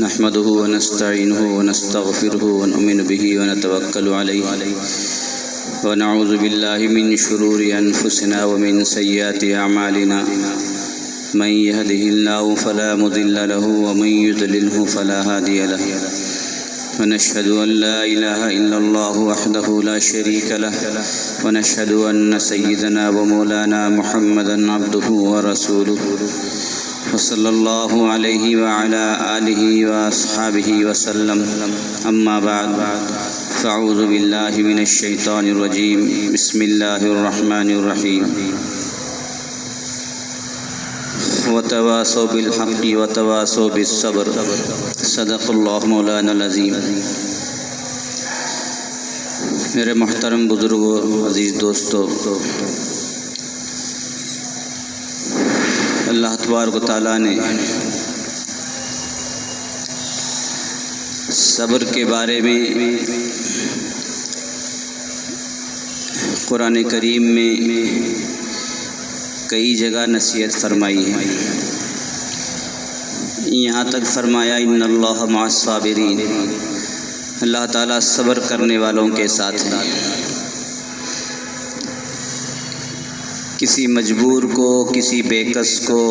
نحمده ونستعينه ونستغفره ونؤمن به ونتوكل عليه ونعوذ بالله من شرور أنفسنا ومن سيئات أعمالنا من يهده الله فلا مضل له ومن يضلله فلا هادي له ونشهد أن لا إله إلا الله وحده لا شريك له ونشهد أن سيدنا ومولانا محمدا عبده ورسوله وصلى الله عليه وعلى آله وأصحابه وسلم أما بعد فأعوذ بالله من الشيطان الرجيم بسم الله الرحمن الرحيم وتواصوا بالحق وتواصوا بالصبر صدق اللہ مولانا العظیم۔ میرے محترم بزرگوں، عزیز دوستو، اللہ تبارک و تعالیٰ نے صبر کے بارے میں قرآن کریم میں کئی جگہ نصیحت فرمائی ہے۔ یہاں تک فرمایا ان اللہ مع الصابرین، اللہ تعالیٰ صبر کرنے والوں کے ساتھ ہے۔ کسی مجبور کو، کسی بے کس کو،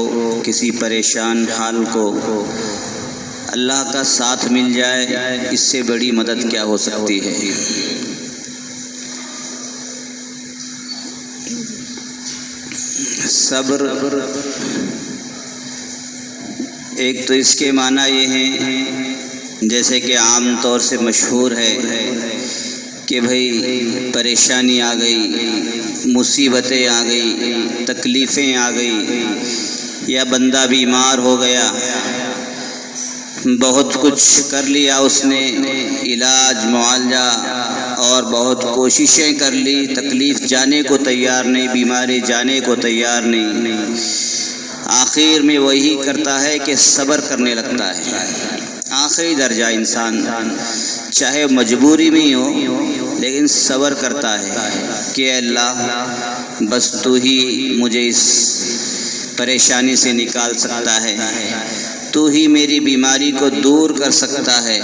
کسی پریشان حال کو اللہ کا ساتھ مل جائے، اس سے بڑی مدد کیا ہو سکتی ہے۔ صبر ایک تو اس کے معنی یہ ہیں، جیسے کہ عام طور سے مشہور ہے کہ بھئی پریشانی آ گئی، مصیبتیں آ گئی، تکلیفیں آ گئی، یا بندہ بیمار ہو گیا، بہت کچھ کر لیا اس نے، علاج معالجہ اور بہت کوششیں کر لی، تکلیف جانے کو تیار نہیں، بیماری جانے کو تیار نہیں، آخر میں وہی کرتا ہے کہ صبر کرنے لگتا ہے۔ آخری درجہ انسان چاہے مجبوری میں ہی ہو لیکن صبر کرتا ہے کہ اللہ بس تو ہی مجھے اس پریشانی سے نکال سکتا ہے، تو ہی میری بیماری کو دور کر سکتا ہے،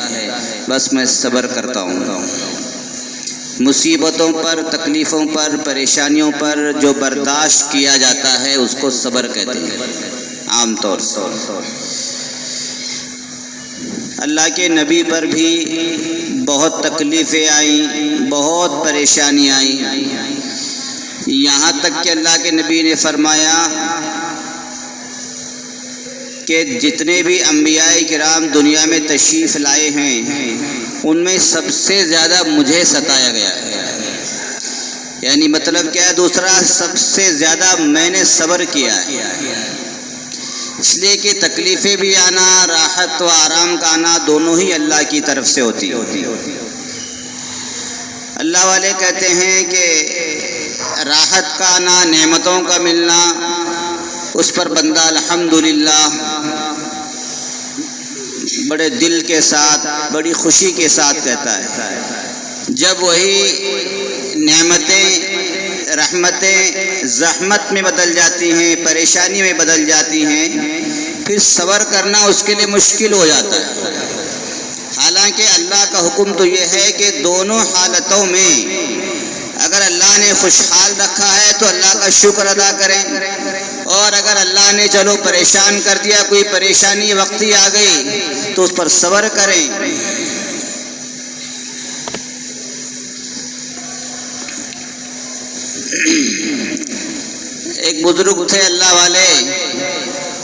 بس میں صبر کرتا ہوں۔ مصیبتوں پر، تکلیفوں پر، پریشانیوں پر جو برداشت کیا جاتا ہے اس کو صبر کہتے ہیں عام طور سے۔ اللہ کے نبی پر بھی بہت تکلیفیں آئیں، بہت پریشانی آئیں، یہاں تک کہ اللہ کے نبی نے فرمایا کہ جتنے بھی انبیاء کرام دنیا میں تشریف لائے ہیں ان میں سب سے زیادہ مجھے ستایا گیا ہے۔ یعنی مطلب کیا ہے دوسرا، سب سے زیادہ میں نے صبر کیا ہے، اس لیے کہ تکلیفیں بھی آنا، راحت و آرام کا آنا دونوں ہی اللہ کی طرف سے ہوتی ہے۔ اللہ والے کہتے ہیں کہ راحت کا آنا، نعمتوں کا ملنا، اس پر بندہ الحمدللہ بڑے دل کے ساتھ، بڑی خوشی کے ساتھ کہتا ہے۔ جب وہی نعمتیں، رحمتیں زحمت میں بدل جاتی ہیں، پریشانی میں بدل جاتی ہیں، پھر صبر کرنا اس کے لیے مشکل ہو جاتا ہے۔ حالانکہ اللہ کا حکم تو یہ ہے کہ دونوں حالتوں میں اگر اللہ نے خوشحال رکھا ہے تو اللہ کا شکر ادا کریں، اور اگر اللہ نے چلو پریشان کر دیا، کوئی پریشانی وقتی آ گئی تو اس پر صبر کریں۔ ایک بزرگ تھے اللہ والے،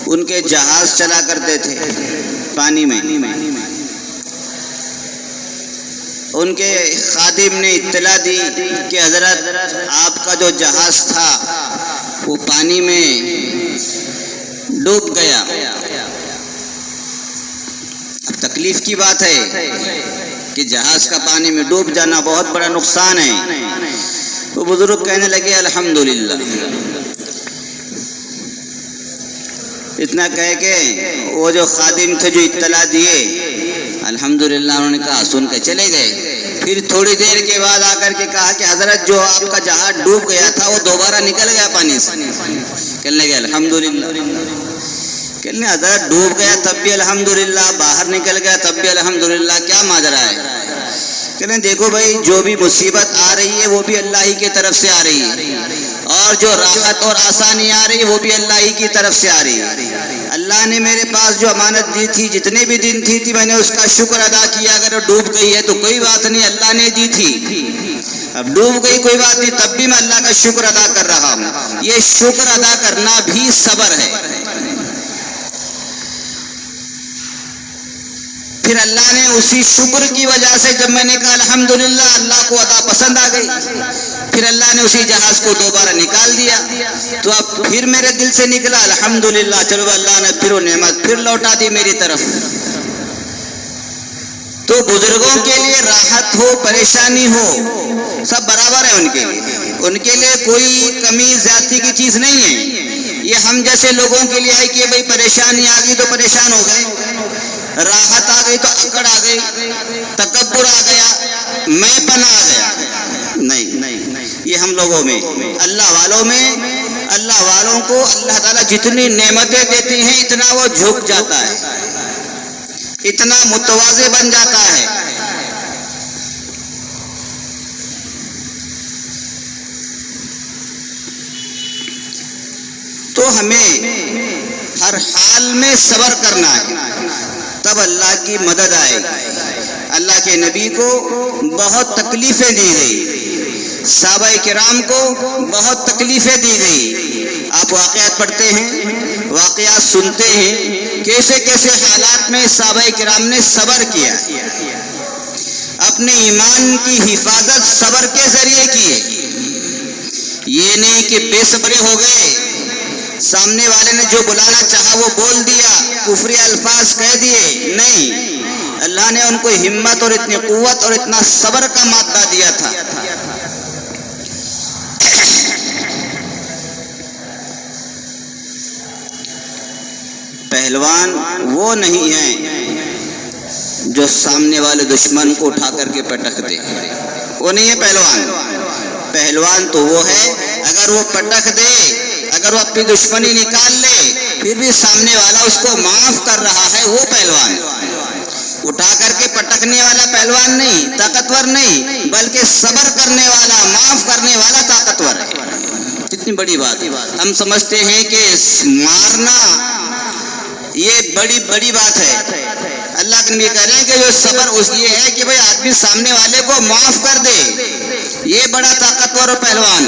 ان کے جہاز چلا کرتے تھے پانی میں۔ ان کے خادم نے اطلاع دی کہ حضرت آپ کا جو جہاز تھا وہ پانی میں ڈوب گیا۔ اب تکلیف کی بات ہے کہ جہاز کا پانی میں ڈوب جانا بہت بڑا نقصان ہے۔ وہ بزرگ کہنے لگے الحمدللہ۔ اتنا کہہ کے وہ جو خادم تھے جو اطلاع دیے، الحمدللہ انہوں نے کہا، سن کے چلے گئے۔ پھر تھوڑی دیر کے بعد آ کر کے کہا کہ حضرت جو آپ کا جہاز ڈوب گیا تھا وہ دوبارہ نکل گیا پانی سے۔ کہنے لگے الحمدللہ۔ کہنے حضرت ڈوب گیا تب بھی الحمدللہ، باہر نکل گیا تب بھی الحمدللہ، کیا ماجرا ہے؟ کہنے دیکھو بھائی، جو بھی مصیبت آ رہی ہے وہ بھی اللہ ہی کی طرف سے آ رہی ہے، اور جو راحت اور آسانی آ رہی ہے وہ بھی اللہ ہی کی طرف سے آ رہی ہے۔ اللہ نے میرے پاس جو امانت دی تھی، جتنے بھی دن تھی میں نے اس کا شکر ادا کیا۔ اگر وہ ڈوب گئی ہے تو کوئی بات نہیں، اللہ نے دی تھی، اب ڈوب گئی کوئی بات نہیں، تب بھی میں اللہ کا شکر ادا کر رہا ہوں۔ یہ شکر ادا کرنا بھی صبر ہے۔ پھر اللہ نے اسی شکر کی وجہ سے جب میں نے کہا الحمدللہ، اللہ کو عطا پسند آ گئی، پھر اللہ نے اسی جہاز کو دوبارہ نکال دیا، تو اب پھر میرے دل سے نکلا الحمدللہ، چلو اللہ نے پھر وہ نعمت پھر لوٹا دی میری طرف۔ تو بزرگوں کے لیے راحت ہو پریشانی ہو سب برابر ہے، ان کے لیے کوئی کمی زیادتی کی چیز نہیں ہے۔ یہ ہم جیسے لوگوں کے لیے ہے کہ بھئی پریشانی آ گئی تو پریشان ہو گئے، راحت آ گئی تو اکڑ آ گئی، تکبر آ گیا، میں پن آ گیا۔ نہیں، یہ ہم لوگوں میں، اللہ والوں میں، اللہ والوں کو اللہ تعالیٰ جتنی نعمتیں دیتی ہیں اتنا وہ جھک جاتا ہے، اتنا متواضع بن جاتا ہے۔ تو ہمیں ہر حال میں صبر کرنا ہے، تب اللہ کی مدد آئے گی۔ اللہ کے نبی کو بہت تکلیفیں دی گئی، صحابہ کرام کو بہت تکلیفیں دی گئی۔ آپ واقعات پڑھتے ہیں، واقعات سنتے ہیں، کیسے کیسے حالات میں صحابہ کرام نے صبر کیا، اپنے ایمان کی حفاظت صبر کے ذریعے کیے۔ یہ نہیں کہ بے صبرے ہو گئے، سامنے والے نے جو بلانا چاہا وہ بول دیا، کفری الفاظ کہہ دیے، نہیں، اللہ نے ان کو ہمت اور اتنی قوت اور اتنا صبر کا مادہ دیا تھا۔ پہلوان وہ نہیں ہیں جو سامنے والے دشمن کو اٹھا کر کے پٹک دے، وہ نہیں ہے پہلوان۔ پہلوان تو وہ ہے اگر وہ پٹک دے، اگر وہ اپنی دشمنی نکال لے، پھر بھی سامنے والا اس کو معاف کر رہا ہے، وہ پہلوان۔ اٹھا کر کے پٹکنے والا پہلوان نہیں، طاقتور نہیں، بلکہ صبر کرنے والا، معاف کرنے والا طاقتور ہے۔ کتنی بڑی بات۔ ہم سمجھتے ہیں کہ مارنا یہ بڑی بات ہے، اللہ کے نبی کہہ رہے ہیں کہ جو صبر اس یہ ہے کہ بھئی آدمی سامنے والے کو معاف کر دے، یہ بڑا طاقتور اور پہلوان۔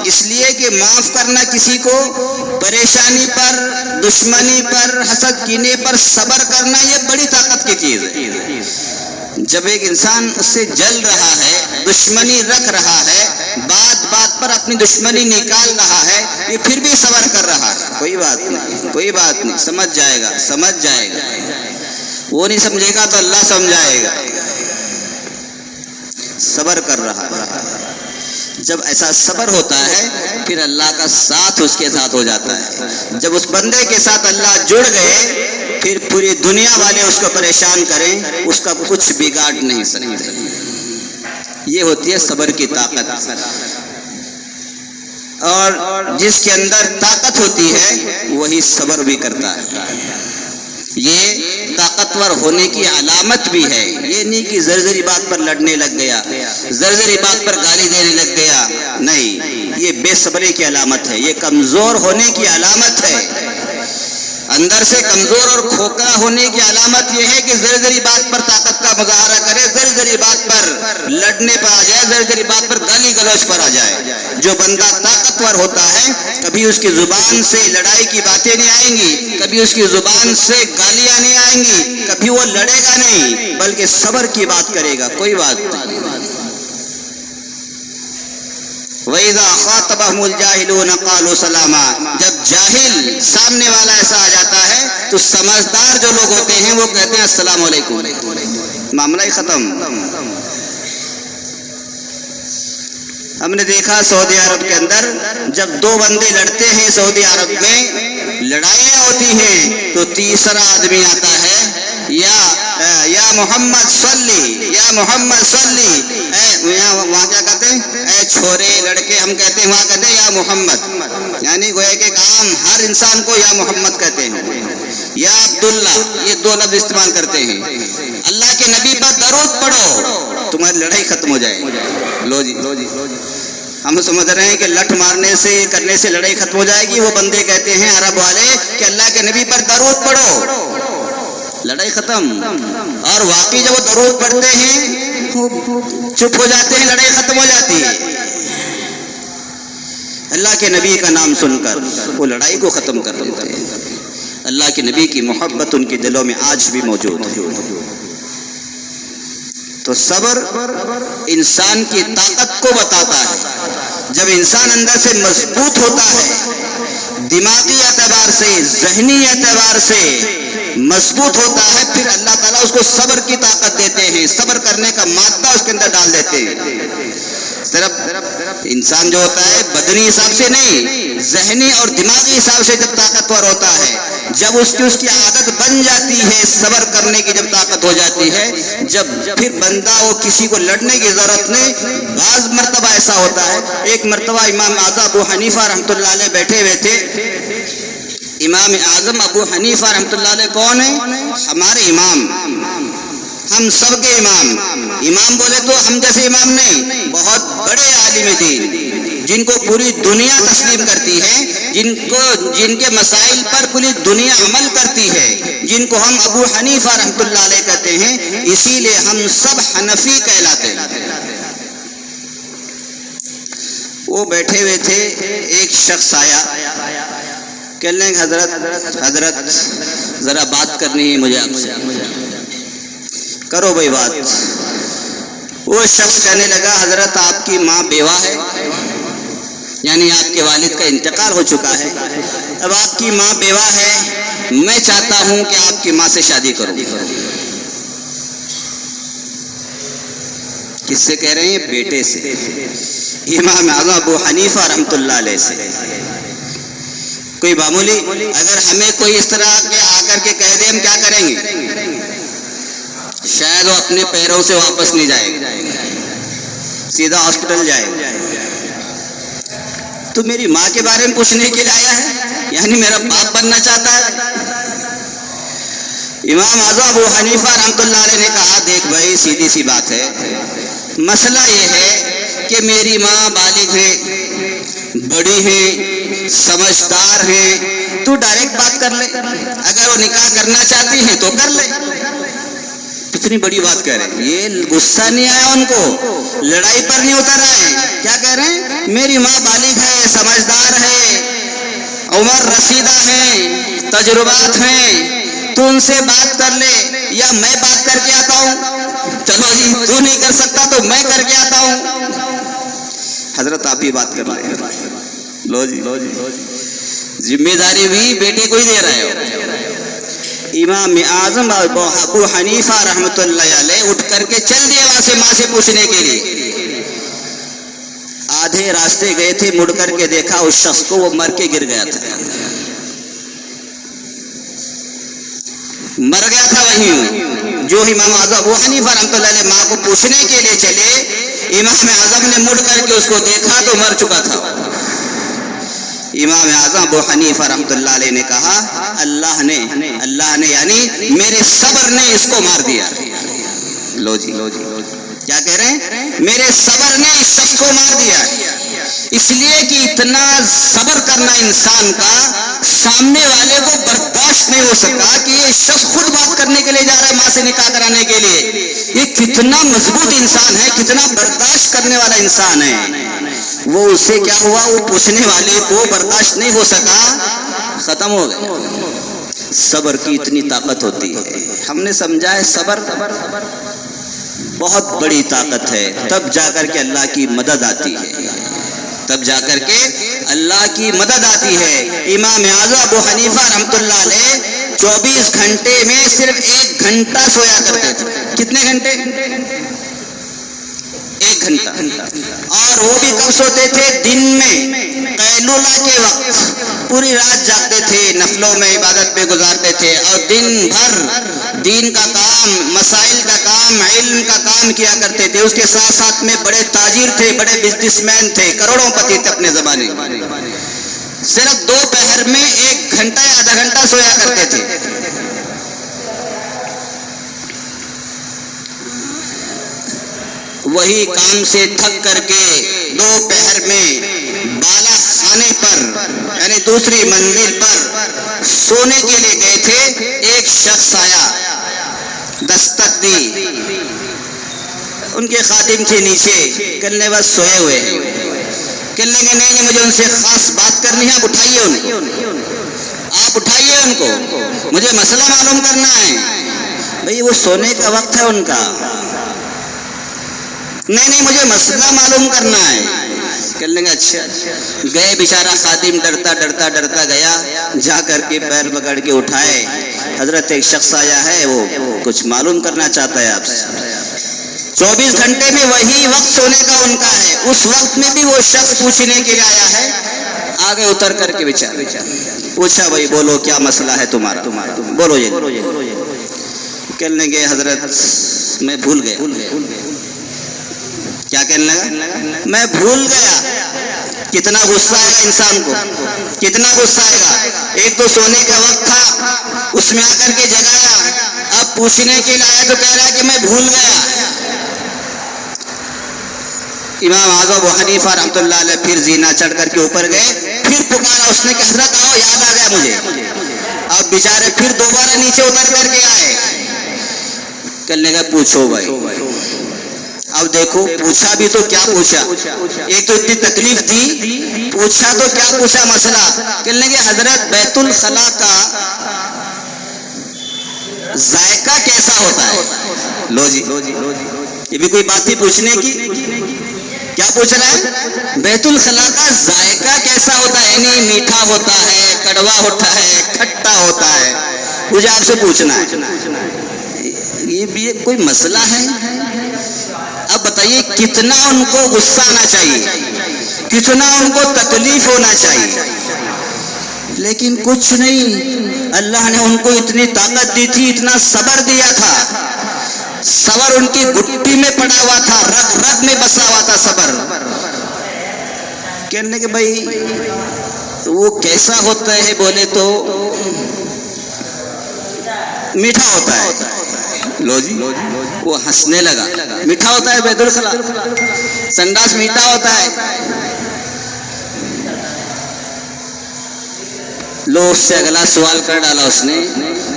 اس لیے کہ معاف کرنا کسی کو، پریشانی پر، دشمنی پر، حسد کینے پر صبر کرنا یہ بڑی طاقت کی چیز ہے۔ جب ایک انسان اس سے جل رہا ہے، دشمنی رکھ رہا ہے، بات بات پر اپنی دشمنی نکال رہا ہے، یہ پھر بھی صبر کر رہا ہے، کوئی بات نہیں، سمجھ جائے گا۔ وہ نہیں سمجھے گا تو اللہ سمجھائے گا، صبر کر رہا ہے۔ جب ایسا صبر ہوتا ہے پھر اللہ کا ساتھ اس کے ساتھ ہو جاتا ہے۔ جب اس بندے کے ساتھ اللہ جڑ گئے، پھر پوری دنیا والے اس کو پریشان کریں، اس کا کچھ بگاڑ نہیں سکتے۔ یہ ہوتی ہے صبر کی طاقت۔ اور جس کے اندر طاقت ہوتی ہے وہی صبر بھی کرتا ہے۔ یہ طاقتور ہونے کی علامت بھی ہے، یہ نہیں کہ زرزری بات پر لڑنے لگ گیا، زرزری بات پر گالی دینے لگ گیا، نہیں، یہ بے صبری کی علامت ہے، یہ کمزور ہونے کی علامت ہے۔ اندر سے کمزور اور کھوکھلا ہونے کی علامت یہ ہے کہ زرزری بات پر طاقت کا مظاہرہ کرے، زرزری بات پر لڑنے پر آ جائے، زرزری بات پر گالی گلوچ پر آ جائے۔ جو بندہ طاقتور ہوتا ہے کبھی اس کی زبان سے لڑائی کی باتیں نہیں آئیں گی، کبھی اس کی زبان سے گالیاں نہیں آئیں گی، کبھی وہ لڑے گا نہیں بلکہ صبر کی بات کرے گا، کوئی بات نہیں۔ وَإِذَا خَاطَبَهُمُ الْجَاهِلُونَ قَالُوا سَلَامًا، جب جاہل سامنے والا ایسا آ جاتا ہے تو سمجھدار جو لوگ ہوتے ہیں وہ کہتے ہیں السلام علیکم، معاملہ ہی ختم۔ ہم نے دیکھا سعودی عرب کے اندر جب دو بندے لڑتے ہیں، سعودی عرب میں لڑائیاں ہوتی ہیں تو تیسرا آدمی آتا ہے یا محمد صلی، یا محمد صلی، وہاں کیا کہتے ہیں؟ اے چھورے لڑکے ہم کہتے ہیں، وہاں کہتے ہیں یا محمد، یعنی گویا کہ عام ہر انسان کو یا محمد کہتے ہیں، یا عبداللہ، یہ دو لفظ استعمال کرتے ہیں۔ اللہ کے نبی پر درود پڑھو، تمہاری لڑائی ختم ہو جائے۔ لو جی، ہم سمجھ رہے ہیں کہ لٹ مارنے سے کرنے سے لڑائی ختم ہو جائے گی، وہ بندے کہتے ہیں عرب والے کہ اللہ کے نبی پر درود پڑھو، لڑائی ختم۔ اور واقعی جب وہ درود پڑھتے ہیں چپ ہو جاتے ہیں، لڑائی ختم ہو جاتی ہے۔ اللہ کے نبی کا نام سن کر وہ لڑائی کو ختم کر دیتے ہیں۔ اللہ کے نبی کی محبت ان کے دلوں میں آج بھی موجود ہے۔ تو صبر انسان کی طاقت کو بتاتا ہے۔ جب انسان اندر سے مضبوط ہوتا ہے، دماغی اعتبار سے، ذہنی اعتبار سے مضبوط ہوتا ہے، پھر اللہ تعالیٰ اس کو صبر کی طاقت دیتے ہیں، صبر کرنے کا مادہ اس کے اندر ڈال دیتے ہیں۔ صرف انسان جو ہوتا ہے بدنی حساب سے نہیں، ذہنی اور دماغی حساب سے جب طاقتور ہوتا ہے، جب اس کی عادت بن جاتی ہے، صبر کرنے کی جب طاقت ہو جاتی ہے، جب پھر بندہ وہ کسی کو لڑنے کی ضرورت نہیں۔ بعض مرتبہ ایسا ہوتا ہے، ایک مرتبہ امام اعظم ابو حنیفہ رحمۃ اللہ علیہ بیٹھے ہوئے تھے۔ امام اعظم ابو حنیفہ رحمۃ اللہ علیہ کون ہیں؟ ہمارے امام، ہم سب کے امام۔ امام بولے تو ہم جیسے امام نہیں، بہت بڑے عالم دین، جن کو پوری دنیا تسلیم کرتی ہے، جن کے مسائل پر پوری دنیا عمل کرتی ہے، جن کو ہم ابو حنیفہ رحمۃ اللہ علیہ کہتے ہیں، اسی لیے ہم سب حنفی کہلاتے ہیں۔ وہ بیٹھے ہوئے تھے، ایک شخص آیا، کہنے لگے حضرت ذرا بات کرنی ہے مجھے آپ سے۔ کرو بھائی بات۔ وہ شخص کہنے لگا حضرت آپ کی ماں بیوہ ہے، یعنی آپ کے والد کا انتقال ہو چکا ہے، اب آپ کی ماں بیوہ ہے، میں چاہتا ہوں کہ آپ کی ماں سے شادی کروں۔ کس سے کہہ رہے ہیں؟ بیٹے سے، امام اعظم ابو حنیفہ رحمۃ اللہ علیہ سے۔ کوئی معمولی اگر ہمیں کوئی اس طرح کے آ کر کے کہہ دے، ہم کیا کریں گے؟ شاید وہ اپنے پیروں سے واپس نہیں جائے گا، سیدھا ہاسپٹل جائے گا۔ تو میری ماں کے بارے میں پوچھنے کے لیے آیا ہے، یعنی میرا باپ بننا چاہتا ہے۔ امام اعظم ابو حنیفہ رحمۃ اللہ علیہ نے کہا دیکھ بھائی، سیدھی سی بات ہے، مسئلہ یہ ہے کہ میری ماں بالغ ہے، بڑی ہے، سمجھدار ہے، تو ڈائریکٹ بات کر لے، اگر وہ نکاح کرنا چاہتی ہے تو کر لے۔ اتنی بڑی بات کہہ رہے ہیں، یہ غصہ نہیں آیا ان کو، لڑائی پر نہیں اتر رہے ہیں۔ کیا کہہ رہے ہیں؟ میری ماں بالغ ہے، سمجھدار ہے، عمر رسیدہ ہے، تجربات ہیں، تو ان سے بات کر لے، یا میں بات کر کے آتا ہوں۔ چلو جی، تو نہیں کر سکتا تو میں کر کے آتا ہوں۔ حضرت آپ ہی بات کر لیں۔ لو جی، ذمہ داری بھی بیٹے کو ہی دے رہے ہو۔ امام اعظم ابو حنیفہ رحمۃ اللہ علیہ اٹھ کر کے چل دیے وہاں سے ماں سے پوچھنے کے لیے۔ آدھے راستے گئے تھے، مڑ کر کے دیکھا اس شخص کو، وہ مر کے گر گیا تھا، مر گیا تھا وہیں۔ جو امام اعظم ابو حنیفہ رحمۃ اللہ علیہ ماں کو پوچھنے کے لیے چلے، امام اعظم نے مڑ کر کے اس کو دیکھا تو مر چکا تھا۔ امام اعظم ابو حنیفہ رحمۃ اللہ علیہ نے کہا اللہ نے یعنی میرے صبر نے اس کو مار دیا۔ لو جی، کیا کہہ رہے ہیں؟ میرے صبر نے اس شخص کو مار دیا، اس لیے کہ اتنا صبر کرنا انسان کا سامنے والے کو برداشت نہیں ہو سکا کہ یہ شخص خود بات کرنے کے لیے جا رہا ہے ماں سے نکاح کرانے کے لیے۔ یہ کتنا مضبوط انسان ہے، کتنا برداشت کرنے والا انسان ہے۔ وہ اس سے کیا ہوا، وہ پوچھنے والے کو برداشت نہیں ہو سکا، ختم ہو گیا۔ صبر کی اتنی طاقت ہوتی ہے، ہم نے سمجھا ہے صبر بہت بڑی طاقت ہے، تب جا کر کے اللہ کی مدد آتی ہے، تب جا کر کے اللہ کی مدد آتی ہے۔ امام اعظم ابو حنیفہ رحمۃ اللہ علیہ 24 گھنٹے میں صرف 1 گھنٹہ سویا کرتے تھے۔ کتنے گھنٹے؟ 1 گھنٹہ۔ اور وہ بھی کب سوتے تھے؟ دن میں، قیلولہ کے وقت پوری رات جاگتے تھے، نفلوں میں عبادت میں گزارتے تھے، اور دن بھر دین کا کام، مسائل کا کام، علم کا کام کیا کرتے تھے۔ اس کے ساتھ ساتھ میں بڑے تاجر تھے، بڑے بزنس مین تھے، کروڑوں پتی تھے اپنے زمانے میں۔ صرف دوپہر میں 1 گھنٹہ یا آدھا گھنٹہ سویا کرتے تھے۔ وہی کام سے تھک کر کے دوپہر میں بالا خانے پر یعنی دوسری منزل پر سونے کے لیے گئے تھے۔ ایک شخص آیا، دستک دی، ان کے خادم تھے نیچے، کہنے بس سوئے ہوئے ہیں۔ کہنے کہ نہیں مجھے ان سے خاص بات کرنی ہے، آپ اٹھائیے ان کو، آپ اٹھائیے ان کو، مجھے مسئلہ معلوم کرنا ہے۔ بھئی وہ سونے کا وقت ہے ان کا، نہیں مجھے مسئلہ معلوم کرنا ہے۔ کہنے لگا اچھا۔ گئے بیچارہ خادم، ڈرتا گیا، جا کر کے پیر پکڑ کے اٹھائے، حضرت ایک شخص آیا ہے، وہ کچھ معلوم کرنا چاہتا ہے آپ سے۔ 24 گھنٹے میں وہی وقت سونے کا ان کا ہے، اس وقت میں بھی وہ شخص پوچھنے کے لیے آیا ہے۔ آگے اتر کر کے بیچارہ پوچھا بھائی بولو کیا مسئلہ ہے تمہارا، بولو یہ۔ کہنے لگے حضرت میں بھول گیا۔ کیا کہنے لگا؟ میں بھول گیا۔ کتنا غصہ آئے گا انسان کو، کتنا غصہ آئے گا۔ ایک تو سونے کا وقت تھا، اس میں آ کر کے جگایا، اب پوچھنے کے لیے آیا تو کہہ رہا ہے کہ میں بھول گیا۔ امام اعظم ابو حنیفہ رحمۃ اللہ علیہ پھر زینہ چڑھ کر کے اوپر گئے، پھر پکارا اس نے کہ حضرت آؤ، یاد آ گیا مجھے۔ اب بیچارے پھر دوبارہ نیچے اتر کر کے آئے، کہنے لگا پوچھو بھائی۔ اب دیکھو پوچھا بھی تو کیا پوچھا، ایک تو اتنی تکلیف دی، پوچھا تو کیا پوچھا مسئلہ۔ کہنے لگے حضرت بیت الخلاء کا ذائقہ کیسا ہوتا ہے؟ لو جی، یہ بھی کوئی بات تھی پوچھنے کی؟ کیا پوچھ رہا ہے؟ بیت الخلاء کا ذائقہ کیسا ہوتا ہے، یعنی میٹھا ہوتا ہے، کڑوا ہوتا ہے، کھٹا ہوتا ہے، مجھے آپ سے پوچھنا ہے۔ یہ بھی کوئی مسئلہ ہے؟ اب بتائیے کتنا ان کو غصہ آنا چاہیے، کتنا ان کو تکلیف ہونا چاہیے، لیکن کچھ نہیں۔ اللہ نے ان کو اتنی طاقت دی تھی، اتنا صبر دیا تھا، صبر ان کی گٹی میں پڑا ہوا تھا، رگ رگ میں بسا ہوا تھا صبر۔ کہنے کہ بھائی وہ کیسا ہوتا ہے، بولے تو میٹھا ہوتا ہے۔ لو جی، وہ ہنسنے لگا۔ میٹھا ہوتا ہے بیت الخلاء، سنداس میٹھا ہوتا ہے۔ لو اس سے اگلا سوال کر ڈالا اس نے،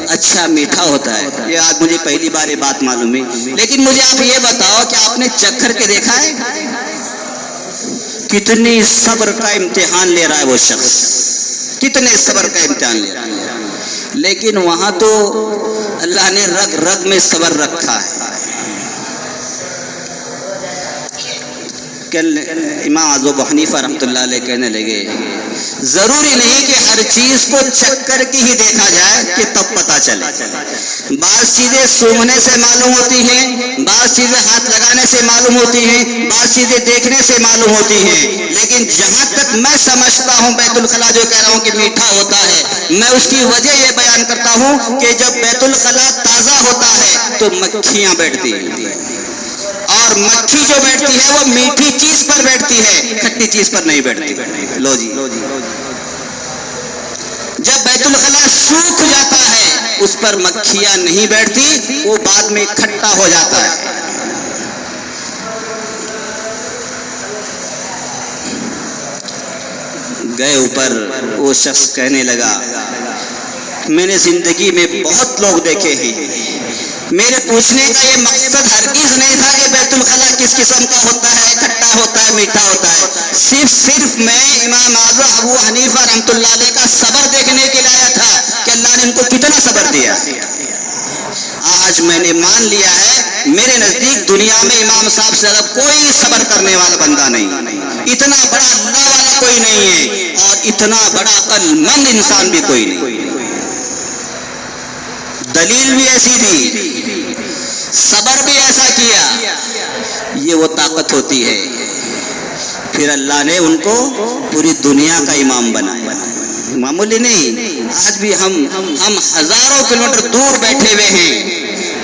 اچھا میٹھا ہوتا ہے، یہ آج مجھے پہلی بار یہ بات معلوم ہے، لیکن مجھے آپ یہ بتاؤ کہ آپ نے چکھ کر کے دیکھا ہے کتنی صبر کا امتحان لے رہا ہے وہ شخص، کتنے صبر کا امتحان لے رہا ہے، لیکن وہاں تو اللہ نے رگ رگ میں صبر رکھا ہے۔ امام اعظم ابو حنیفہ رحمۃ اللہ علیہ کہنے لگے ضروری نہیں کہ ہر چیز کو چکھ کر کے ہی دیکھا جائے کہ تب پتہ چلے۔ بعض چیزیں سونگھنے سے معلوم ہوتی ہیں، بعض چیزیں ہاتھ لگانے سے معلوم ہوتی ہیں، بعض چیزیں دیکھنے سے معلوم ہوتی ہیں، لیکن جہاں تک میں سمجھتا ہوں بیت الخلاء جو کہہ رہا ہوں کہ میٹھا ہوتا ہے، میں اس کی وجہ یہ بیان کرتا ہوں کہ جب بیت الخلاء تازہ ہوتا ہے تو مکھیاں بیٹھتی ہیں، اور مکھی جو بیٹھتی ہے وہ میٹھی چیز پر بیٹھتی ہے، کھٹی چیز پر نہیں بیٹھتی۔ لو جی، جب بیت الخلاء سوکھ جاتا ہے اس پر مکھیاں نہیں بیٹھتی، وہ بعد میں کھٹا ہو جاتا ہے۔ گئے اوپر، وہ شخص کہنے لگا میں نے زندگی میں بہت لوگ دیکھے ہیں، میرے پوچھنے کا یہ مقصد ہرگز نہیں تھا کہ بیت الخلاء کس قسم کا ہوتا ہے، کھٹا ہوتا ہے، میٹھا ہوتا ہے، صرف میں امام اعظم ابو حنیفہ رحمۃ اللہ علیہ کا صبر دیکھنے کے لیے آیا تھا کہ اللہ نے ان کو کتنا صبر دیا۔ آج میں نے مان لیا ہے میرے نزدیک دنیا میں امام صاحب سے زیادہ کوئی صبر کرنے والا بندہ نہیں، اتنا بڑا اللہ والا کوئی نہیں ہے، اور اتنا بڑا عقل مند انسان بھی کوئی نہیں۔ دلیل بھی ایسی دی، صبر بھی ایسا کیا، یہ وہ طاقت ہوتی ہے۔ پھر اللہ نے ان کو پوری دنیا کا امام بنایا. معمولی نہیں. آج بھی ہم ہزاروں کلومیٹر دور بیٹھے ہوئے ہیں.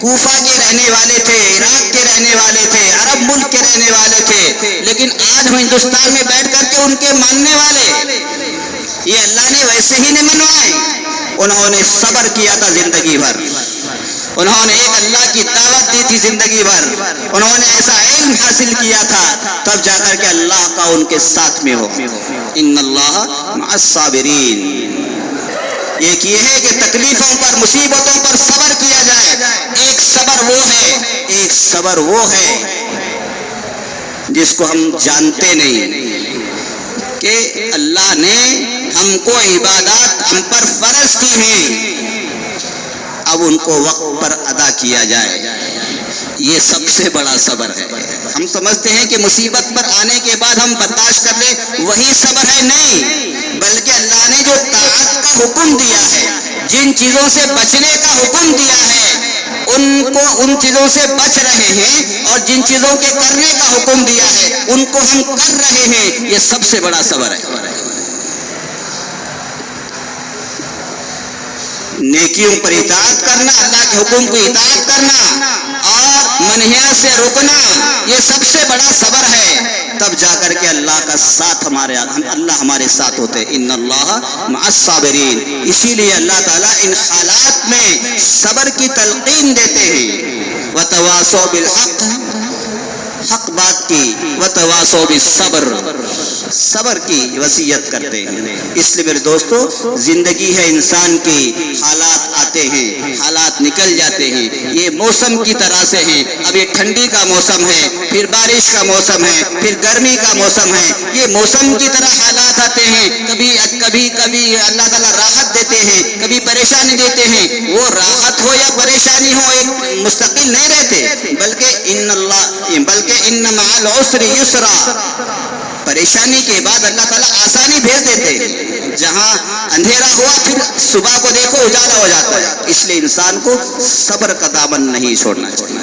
کوفہ کے رہنے والے تھے, عراق کے رہنے والے تھے, عرب ملک کے رہنے والے تھے, لیکن آج ہم ہندوستان میں بیٹھ کر کے ان کے ماننے والے. یہ اللہ نے ویسے ہی نہیں منوائے. انہوں نے صبر کیا تھا زندگی بھر. انہوں نے ایک اللہ کی دعوت دی تھی زندگی بھر. انہوں نے ایسا علم حاصل کیا تھا, تب جا کر کے اللہ کا ان کے ساتھ میں ہو. ان اللہ مع الصابرین. ایک یہ ہے کہ تکلیفوں پر, مصیبتوں پر صبر کیا جائے. ایک صبر وہ ہے جس کو ہم جانتے نہیں کہ اللہ نے ہم کو عبادات ہم پر فرض کی ہیں, اب ان کو وقت پر ادا کیا جائے. یہ سب سے بڑا صبر ہے. ہم سمجھتے ہیں کہ مصیبت پر آنے کے بعد ہم برداشت کر لیں, وہی صبر ہے. نہیں, بلکہ اللہ نے جو طاعت کا حکم دیا ہے, جن چیزوں سے بچنے کا حکم دیا ہے, ان چیزوں سے بچ رہے ہیں, اور جن چیزوں کے کرنے کا حکم دیا ہے ان کو ہم کر رہے ہیں. یہ سب سے بڑا صبر ہے. نیکیوں پر اطاعت کرنا, اللہ کے حکم کو اطاعت کرنا, اور منہیات سے رکنا, یہ سب سے بڑا صبر ہے. تب جا کر کے اللہ کا ساتھ اللہ ہمارے ساتھ ہوتے. ان اللہ مع الصابرین. اسی لیے اللہ تعالیٰ ان حالات میں صبر کی تلقین دیتے ہیں. وتواصوا بالحق, حق بات کی, وتواصوا بالصبر, صبر کی وصیت کرتے ہیں. اس لیے میرے دوستو, زندگی ہے انسان کی, حالات آتے ہیں, حالات نکل جاتے ہیں. یہ موسم کی طرح سے ہیں. اب یہ ٹھنڈی کا موسم ہے, پھر بارش کا موسم ہے, پھر گرمی کا موسم ہے. یہ موسم کی طرح حالات آتے ہیں. کبھی اللہ تعالیٰ راحت دیتے ہیں, کبھی پریشانی دیتے ہیں. وہ راحت ہو یا پریشانی ہو ایک مستقل نہیں رہتے, بلکہ ان مع العسر یسرا. پریشانی کے بعد اللہ تعالیٰ آسانی بھیج دیتے. جہاں اندھیرا ہوا پھر صبح کو دیکھو اجالا ہو جاتا ہے. اس لیے انسان کو صبر کا دامن نہیں چھوڑنا چاہیے.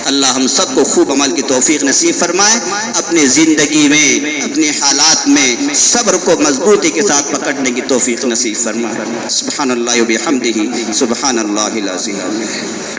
اللہ ہم سب کو خوب عمل کی توفیق نصیب فرمائے. اپنی زندگی میں, اپنے حالات میں صبر کو مضبوطی کے ساتھ پکڑنے کی توفیق نصیب فرمائے. سبحان اللہ و بحمدہ, سبحان اللہ العظیم.